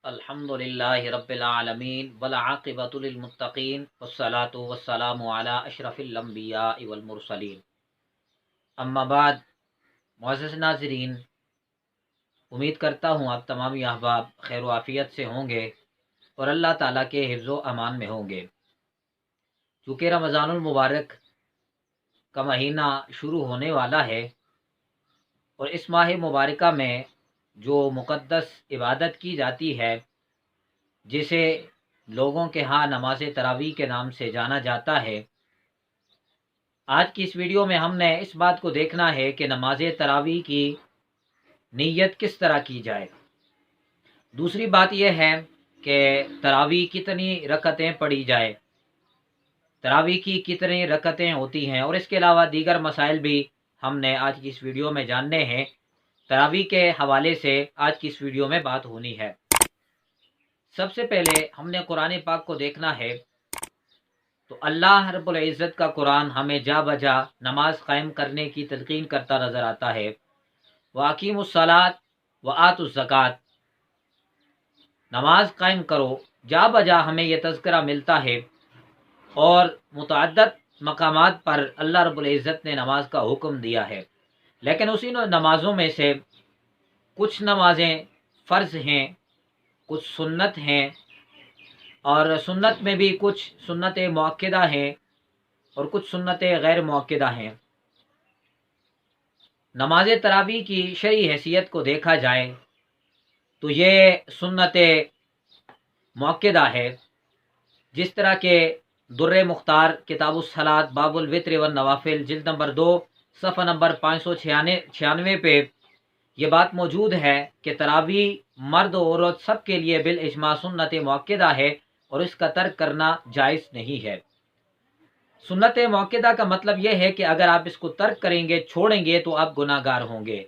अल्हम्दुलिल्लाहि रब्बिल आलमीन वल आक़िबतु लिल मुत्तक़ीन वस्सलातु वस्सलामु अला अशरफिल अंबियाइ वल मुरसलीन। अम्मा बाद, मुअज़्ज़ज़ नाज़रीन, उम्मीद करता हूँ आप तमाम अहबाब खैर व आफ़ियत से होंगे और अल्लाह ताला के हिफ्ज़ व अमान में होंगे। चूँकि रमज़ानुल मुबारक का महीना शुरू होने वाला है और इस माह मुबारका में जो मुक़द्दस इबादत की जाती है, जिसे लोगों के यहाँ नमाज तरावी के नाम से जाना जाता है, आज की इस वीडियो में हमने इस बात को देखना है कि नमाज तरावी की नीयत किस तरह की जाए। दूसरी बात यह है कि तरावी कितनी रकतें पढ़ी जाए, तरावी की कितनी रकतें होती हैं, और इसके अलावा दीगर मसाइल भी हमने आज की इस वीडियो में जानने हैं। तरावी के हवाले से आज की इस वीडियो में बात होनी है। सबसे पहले हमने कुरान पाक को देखना है, तो अल्लाह रब्बुल इज़्ज़त का कुरान हमें जा बजा नमाज कायम करने की तलकीन करता नज़र आता है। व अकीमुस्सलात व आतुज़ ज़कात, नमाज कायम करो, जा बजा हमें यह तज़किरा मिलता है और मुतअद्दिद मकामात पर अल्लाह रब्बुल इज़्ज़त ने नमाज का हुक्म दिया है। लेकिन उसी नमाज़ों में से कुछ नमाजें फ़र्ज़ हैं, कुछ सुन्नत हैं, और सुन्नत में भी कुछ सुन्नत मुअक्किदा हैं और कुछ सुन्नत गैर मुअक्किदा हैं। नमाज तरावी की शरई हैसियत को देखा जाए तो ये सुन्नत मुअक्किदा है। जिस तरह के दुर्रे मुख्तार किताबुस सलात बाबुल वित्र व नवाफिल जिल्द नंबर 2 सफ़ा नंबर 596 पे ये बात मौजूद है कि तरावी मर्द और औरत सब के लिए बिल इजमा सुन्नत मुअक्किदा है और इसका तर्क करना जायज़ नहीं है। सुन्नत मुअक्किदा का मतलब यह है कि अगर आप इसको तर्क करेंगे, छोड़ेंगे, तो आप गुनाहगार होंगे।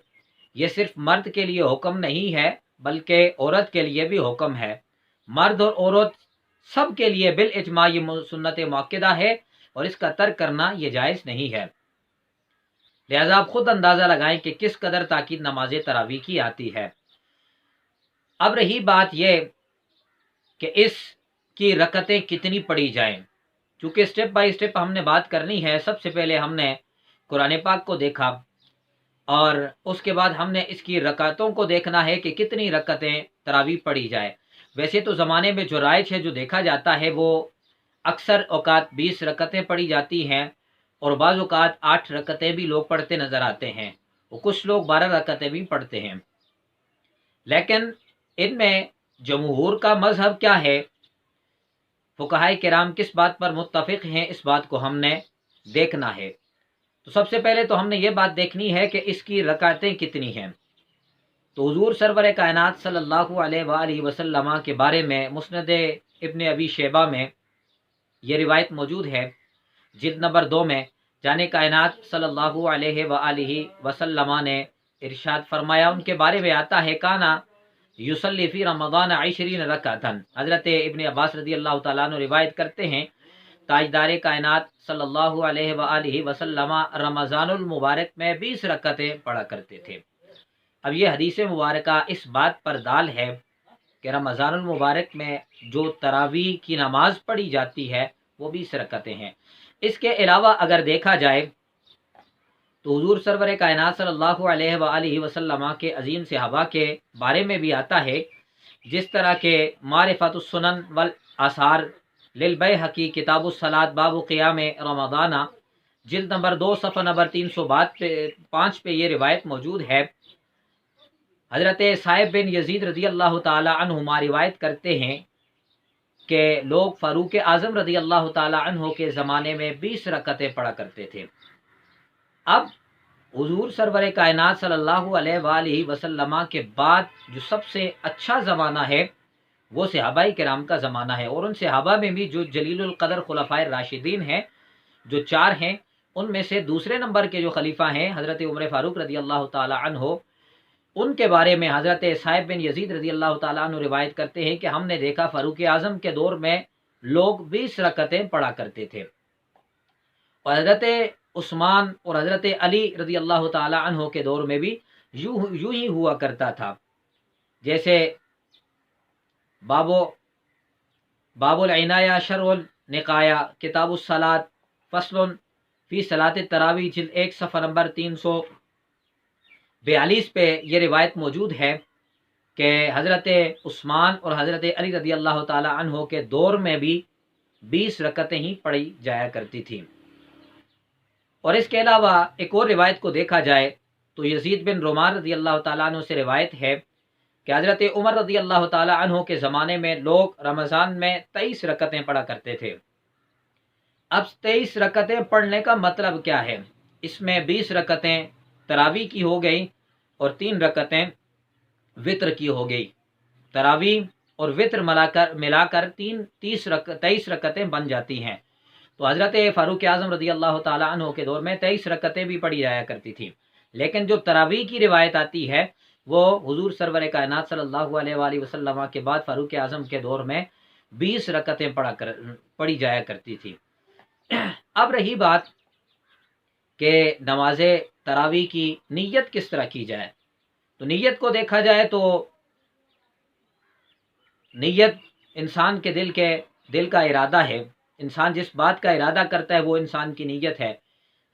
ये सिर्फ मर्द के लिए हुक्म नहीं है बल्कि औरत के लिए भी हुक्म है। मर्द और औरत सब के लिए बिल इजमा ये सुन्नत मुअक्किदा है और इसका तर्क करना ये जायज़ नहीं है। लिहाजा आप खुद अंदाज़ा लगाएं कि किस कदर ताकीद नमाज तरावी की आती है। अब रही बात यह कि इसकी रकतें कितनी पढ़ी जाएं, चूँकि स्टेप बाय स्टेप हमने बात करनी है। सबसे पहले हमने कुरान पाक को देखा और उसके बाद हमने इसकी रकातों को देखना है कि कितनी रकतें तरावी पढ़ी जाए। वैसे तो ज़माने में जो राइज है, जो देखा जाता है, वो अक्सर औकात 20 रकतें पढ़ी जाती हैं और बाज़ औकात 8 रकतें भी लोग पढ़ते नज़र आते हैं, और कुछ लोग 12 रकतें भी पढ़ते हैं। लेकिन इनमें जमहूर का मज़हब क्या है, फुक़हाए किराम किस बात पर मुत्तफ़िक़ हैं, इस बात को हमने देखना है। तो सबसे पहले तो हमने ये बात देखनी है कि इसकी रकातें कितनी हैं। तो हुज़ूर सरवर कायनात सल्लल्लाहु अलैहि वसल्लम के बारे में मुस्नद इब्न अबी शैबा में ये रिवायत मौजूद है, जिल्द नंबर 2 में। जाने कायनात सल्लल्लाहु अलैहि वसल्लम ने इरशाद फरमाया, उनके बारे में आता है, काना युसल्ली फ़ी रमज़ान 20 रकातन। हज़रत इब्न अब्बास रज़ी अल्लाह तआला अन्हु रिवायत करते हैं, ताजदार कायनात सल्लल्लाहु अलैहि वसल्लम रमज़ानुल मुबारक में 20 रकतें पढ़ा करते थे। अब ये हदीस मुबारका इस बात पर दाल है कि रमज़ानुल मुबारक में जो तरावी की नमाज पढ़ी जाती है वो 20 रकतें हैं। इसके अलावा अगर देखा जाए तो हुज़ूर सरवर कायनात सल्लल्लाहु अलैहि वसल्लम के अजीम सहाबा के बारे में भी आता है, जिस तरह के मारिफतुस सुनन वल आसार लिल बैहक़ी किताबुस सलात बाबु क़ियाम रमज़ाना जिल्द नंबर 2 सफ़ा नंबर 305 पे ये रिवायत मौजूद है। हज़रत साहिब बिन यजीद रज़ी अल्लाह ताला अन्हुमा रिवायत करते हैं कि लोग फ़ारूक आज़म रज़ी अल्लाह ताला अन्हु के ज़माने में 20 रकतें पढ़ा करते थे। अब हुज़ूर सरवर कायनात सल्लल्लाहु अलैहि वसल्लम के बाद जो सबसे अच्छा ज़माना है वो सहाबाए किराम का ज़माना है, और उन सहाबा में भी जो जलीलुल क़दर खुलफ़ाए राशिदीन हैं, जो 4 हैं, उनमें से दूसरे नंबर के जो खलीफा हैं हज़रत उमर फ़ारूक रज़ी अल्लाह ताला अन्हु, उनके बारे में हज़रत साहिब बिन यजीद रज़ी अल्लाह ताला अन्हु रिवायत करते हैं कि हमने देखा फ़ारूक आज़म के दौर में लोग 20 रकतें पढ़ा करते थे, और हज़रत उस्मान और हज़रत अली रज़ी अल्लाह ताला अन्हु के दौर में भी यूं ही हुआ करता था। जैसे बाबुल इनाया शरुल निकाया किताबुस सलात फसलुन फी सलात तरावी जिल्द 1 सफ़ा नंबर 342 पे ये रिवायत मौजूद है कि हज़रत उस्मान और हज़रत अली रज़ी अल्लाह ताला अन्हो के दौर में भी 20 रकतें ही पढ़ी जाया करती थी। और इसके अलावा एक और रिवायत को देखा जाए तो यजीद बिन रुमान रज़ी अल्लाह ताला अन्हु से रिवायत है कि हज़रत उमर रज़ी अल्लाह ताला अन्हु के ज़माने में लोग रमज़ान में 23 रकतें पढ़ा करते थे। अब 23 रकतें पढ़ने का मतलब क्या है? इसमें 20 रकतें तरावी की हो गई और 3 रकतें वित्र की हो गई। तरावी और वित्र मिलाकर 23 रकतें बन जाती हैं। तो हज़रत फ़ारूक आज़म रज़ी अल्लाह ताला अन्हु के दौर में 23 रकतें भी पढ़ी जाया करती थी। लेकिन जो तरावी की रिवायत आती है वो हुजूर सरवर कायनात सल्लल्लाहु अलैहि वसल्लम के बाद फ़ारूक आज़म के दौर में 20 रकतें पढ़ी जाया करती थी। अब रही बात कि नमाज तरावी की नीयत किस तरह की जाए, तो नीयत को देखा जाए तो नीयत इंसान के दिल का इरादा है। इंसान जिस बात का इरादा करता है वो इंसान की नीयत है।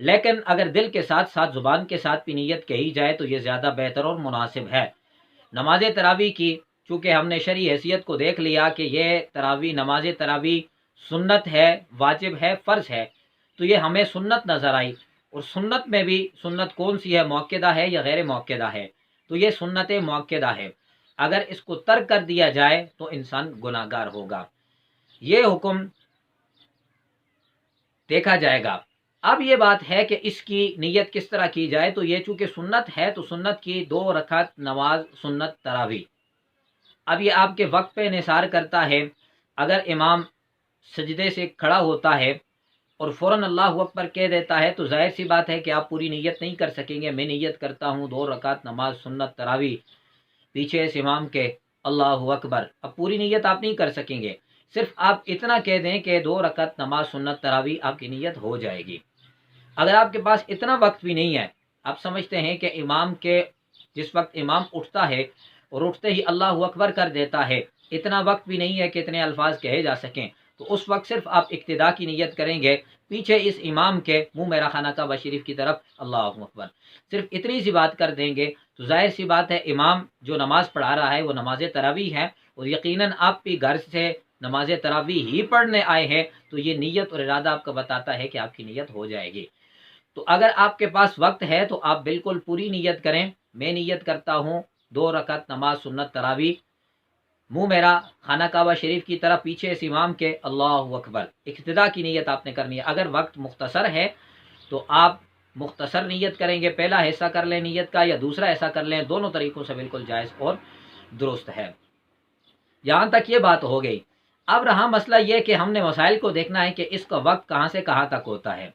लेकिन अगर दिल के साथ साथ ज़ुबान के साथ भी नीयत कही जाए तो ये ज़्यादा बेहतर और मुनासिब है। नमाज तरावी की चूँकि हमने शरई हैसियत को देख लिया कि ये नमाज तरावी सुन्नत है, वाजिब है, फ़र्ज़ है, तो ये हमें सुन्नत नज़र आई। और सुन्नत में भी सुन्नत कौन सी है, मौक़िदा है या गैर मौक़िदा है? तो ये सुन्नत मौक़िदा है। अगर इसको तर्क कर दिया जाए तो इंसान गुनाहगार होगा। ये हुक्म देखा जाएगा। अब ये बात है कि इसकी नीयत किस तरह की जाए, तो ये चूँकि सुन्नत है तो सुन्नत की 2 रकात नमाज सुन्नत तरावी। अब ये आपके वक्त पे निसार करता है। अगर इमाम सजदे से खड़ा होता है और फ़ौरन अल्लाहु अकबर कह देता है तो जाहिर सी बात है कि आप पूरी नीयत नहीं कर सकेंगे। मैं नीयत करता हूँ 2 रकात नमाज सुन्नत तरावी, पीछे इस इमाम के अल्लाहु अकबर, अब पूरी नीयत आप नहीं कर सकेंगे। सिर्फ आप इतना कह दें कि 2 रकात नमाज सुन्नत तरावी, आपकी नीयत हो जाएगी। अगर आपके पास इतना वक्त भी नहीं है, आप समझते हैं कि इमाम के जिस वक्त इमाम उठता है और उठते ही अल्लाहु अकबर कर देता है, इतना वक्त भी नहीं है कि इतने अल्फाज कहे जा सकें, तो उस वक्त सिर्फ आप इक्तिदा की नीयत करेंगे, पीछे इस इमाम के मुँह मेरा खाना काबा शरीफ की तरफ अल्लाहु अकबर, सिर्फ इतनी सी बात कर देंगे तो जाहिर सी बात है इमाम जो नमाज पढ़ा रहा है वो नमाज तरावी है और यकीनन आप भी घर से नमाज तरावी ही पढ़ने आए हैं, तो ये नीयत और इरादा आपका बताता है कि आपकी नीयत हो जाएगी। तो अगर आपके पास वक्त है तो आप बिल्कुल पूरी नीयत करें। मैं नीयत करता हूँ 2 रकात नमाज सुन्नत तरावी, मुँह मेरा खाना काबा शरीफ की तरफ, पीछे इस इमाम के अल्लाहु अकबर, इक्तिदा की नीयत आपने करनी है। अगर वक्त मुख्तसर है तो आप मुख्तसर नीयत करेंगे, पहला हिस्सा कर लें नीयत का या दूसरा हिस्सा कर लें, दोनों तरीक़ों से बिल्कुल जायज़ और दुरुस्त है। यहाँ तक ये बात हो गई। अब रहा मसला ये कि हमने मसाइल को देखना है कि इसका वक्त कहाँ से कहाँ तक होता है।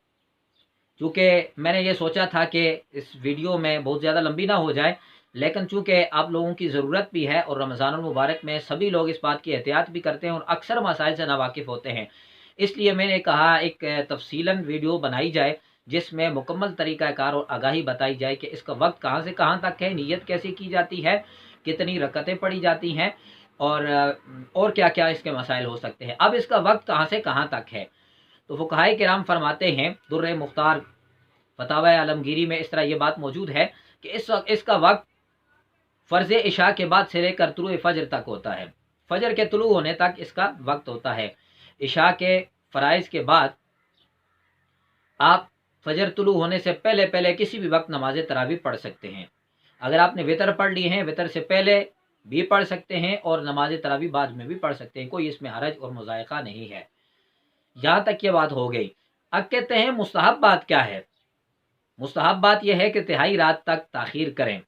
चूँकि मैंने ये सोचा था कि इस वीडियो में बहुत ज़्यादा लंबी ना हो जाए, लेकिन चूँकि आप लोगों की ज़रूरत भी है और रमज़ानुल मुबारक में सभी लोग इस बात की एहतियात भी करते हैं और अक्सर मसाइल से नावाकिफ़ होते हैं, इसलिए मैंने कहा एक तफसीलन वीडियो बनाई जाए जिसमें मुकम्मल तरीक़ाकार और आगाही बताई जाए कि इसका वक्त कहाँ से कहाँ तक है, नीयत कैसे की जाती है, कितनी रकतें पढ़ी जाती हैं और क्या क्या इसके मसाइल हो सकते हैं। अब इसका वक्त कहाँ से कहाँ तक है, तो फुक़हाए किराम फरमाते हैं, दुर्र मुख्तार फतावा आलमगीरी में इस तरह ये बात मौजूद है कि इसका वक्त फ़र्ज़ इशा के बाद से लेकर तुलू फ़जर तक होता है। फ़जर के तुलू होने तक इसका वक्त होता है। इशा के फ़राइज़ के बाद आप फ़जर तुलू होने से पहले पहले किसी भी वक्त नमाज तरावी पढ़ सकते हैं। अगर आपने वितर पढ़ ली है, वितर से पहले भी पढ़ सकते हैं और नमाज तरावी बाद में भी पढ़ सकते हैं, कोई इसमें हरज और मुज़ायक़ा नहीं है। यहाँ तक ये बात हो गई। अब कहते हैं मुस्तहब बात क्या है। मुस्तहब बात यह है कि तिहाई रात तक ताख़ीर करें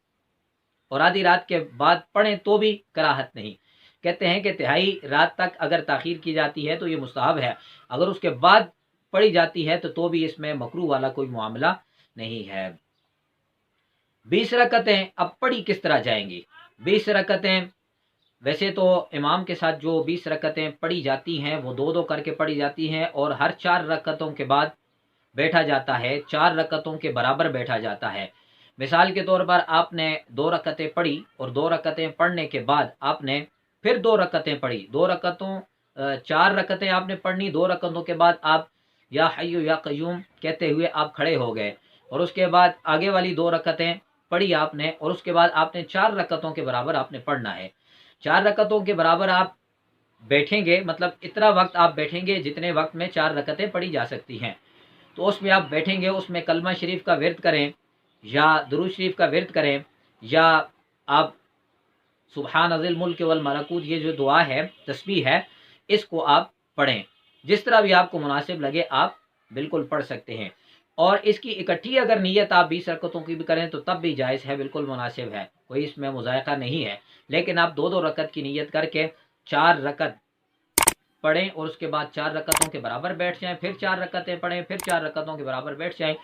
और आधी रात के बाद पढ़ें तो भी कराहत नहीं। कहते हैं कि तिहाई रात तक अगर ताख़ीर की जाती है तो ये मुस्तहब है, अगर उसके बाद पढ़ी जाती है तो भी इसमें मकरूह वाला कोई मामला नहीं है। 20 रकतें अब पढ़ी किस तरह जाएंगी। 20 रकतें वैसे तो इमाम के साथ जो 20 रकतें पढ़ी जाती हैं वो 2-2 करके पढ़ी जाती हैं और हर 4 रकतों के बाद बैठा जाता है, 4 रकतों के बराबर बैठा जाता है। मिसाल के तौर पर आपने 2 रकतें पढ़ी और 2 रकतें पढ़ने के बाद आपने फिर 2 रकतें पढ़ी, 4 रकतें आपने पढ़नी, 2 रकतों के बाद आप या हय्यु या क़य्यूम कहते हुए आप खड़े हो गए, और उसके बाद आगे वाली 2 रकतें पढ़ी आपने, और उसके बाद आपने 4 रकतों के बराबर आपने पढ़ना है। 4 रकतों के बराबर आप बैठेंगे, मतलब इतना वक्त आप बैठेंगे जितने वक्त में 4 रकतें पढ़ी जा सकती हैं। तो उसमें आप बैठेंगे, उसमें कलमा शरीफ का विर्द करें या दुरूद शरीफ का विर्द करें, या आप सुबहान ज़िल मुल्क वल मलकूत, ये जो दुआ है, तस्बीह है, इसको आप पढ़ें। जिस तरह भी आपको मुनासिब लगे आप बिल्कुल पढ़ सकते हैं। और इसकी इकट्ठी अगर नीयत आप 20 रकतों की भी करें तो तब भी जायज़ है, बिल्कुल मुनासिब है, कोई इसमें मुज़ायक़ा नहीं है। लेकिन आप 2-2 रकत की नीयत करके 4 रकत पढ़ें और उसके बाद 4 रकतों के बराबर बैठ जाएं, फिर 4 रकतें पढ़ें, फिर 4 रकतों के बराबर बैठ जाएं।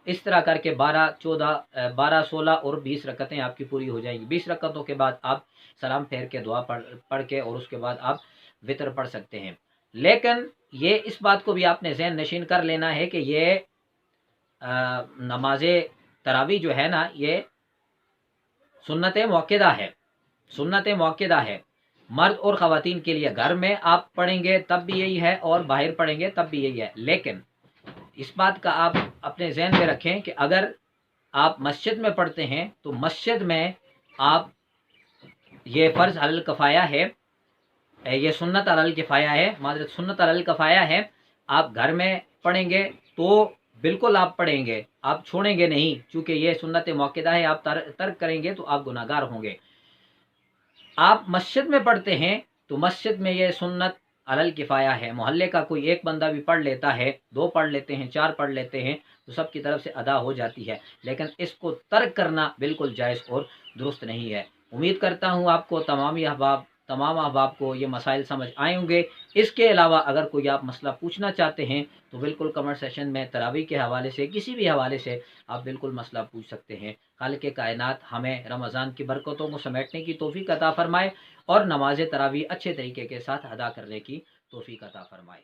इस तरह करके 12, 16 और 20 रकतें आपकी पूरी हो जाएंगी। 20 रकतों के बाद आप सलाम फेर के दुआ पढ़ के और उसके बाद आप वितर पढ़ सकते हैं। लेकिन ये इस बात को भी आपने ज़हन नशीन कर लेना है कि ये नमाज तरावी जो है ना, ये सुन्नत मुअक्कदा है, सुन्नत मुअक्कदा है। मर्द और ख़वातीन के लिए घर में आप पढ़ेंगे तब भी यही है, और बाहर पढ़ेंगे तब भी यही है। लेकिन इस बात का आप अपने जहन में रखें कि अगर आप मस्जिद में पढ़ते हैं तो मस्जिद में आप, ये फ़र्ज़ अलल कफ़ाया है, ये सुन्नत अलल किफ़ाया है, मादरत सुन्नत अलल कफ़ाया है। आप घर में पढ़ेंगे तो बिल्कुल आप पढ़ेंगे, आप छोड़ेंगे नहीं, चूँकि ये सुन्नत मुअक्कदा है, आप तर्क करेंगे तो आप गुनाहगार होंगे। आप मस्जिद में पढ़ते हैं तो मस्जिद में ये सुन्नत अलल किफ़ाया है, मोहल्ले का कोई एक बंदा भी पढ़ लेता है, 2 पढ़ लेते हैं, 4 पढ़ लेते हैं, तो सब की तरफ से अदा हो जाती है। लेकिन इसको तर्क करना बिल्कुल जायज़ और दुरुस्त नहीं है। उम्मीद करता हूँ आपको तमाम अहबाब को ये मसाइल समझ आए होंगे। इसके अलावा अगर कोई आप मसला पूछना चाहते हैं तो बिल्कुल कमेंट सेशन में तरावी के हवाले से, किसी भी हवाले से आप बिल्कुल मसला पूछ सकते हैं। खालिक़ कायनात हमें रमज़ान की बरकतों को समेटने की तौफ़ीक अता फ़रमाए और नमाज तरावी अच्छे तरीके के साथ अदा करने की तौफ़ीक अता फ़रमाए।